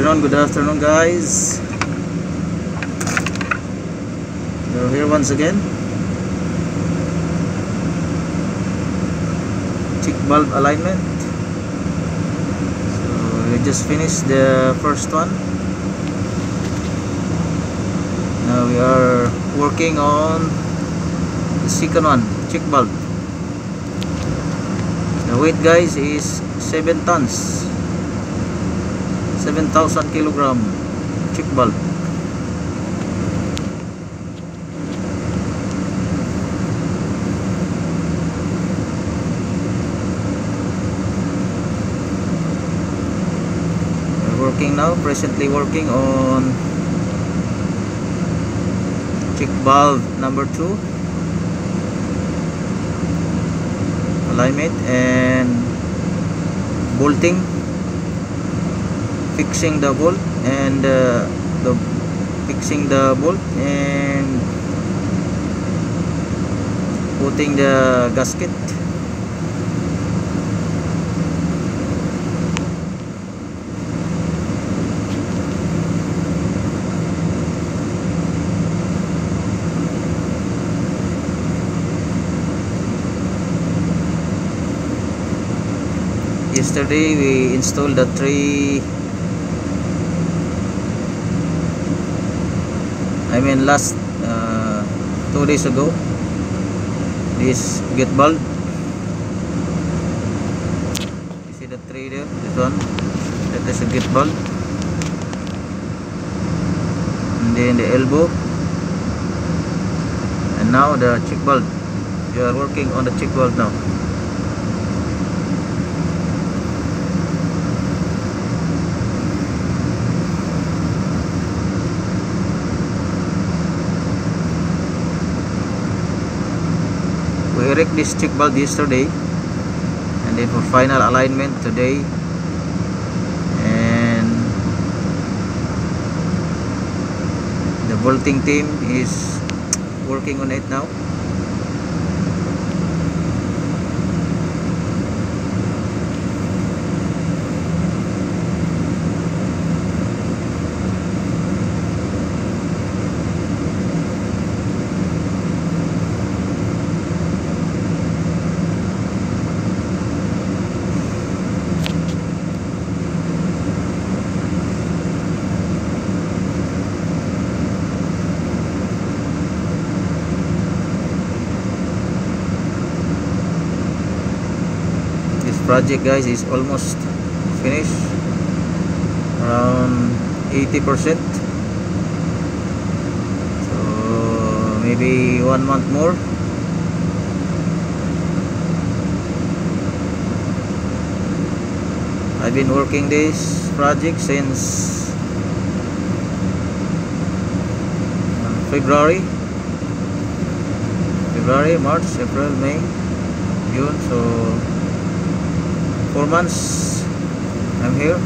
Good afternoon guys. We're here once again. Cheek bulb alignment. So we just finished the first one. Now we are working on the second one, cheek bulb. The weight guys is 7 tons, 7,000 kilogram cheek bulb. We're working now, presently working on cheek bulb number 2, alignment and bolting, fixing the bolt and fixing the bolt and putting the gasket. Yesterday we installed the last 2 days ago, this gate bulb. You see the tree there, this one, that is a gate bulb, and then the elbow, and now the cheek bulb. We are working on the cheek bulb now. We erect this cheek bulb yesterday, and then for final alignment today, and the bolting team is working on it now. Project guys is almost finished, around 80%, so maybe 1 month more. I've been working this project since February, March, April, May, June, so 4 months I'm here.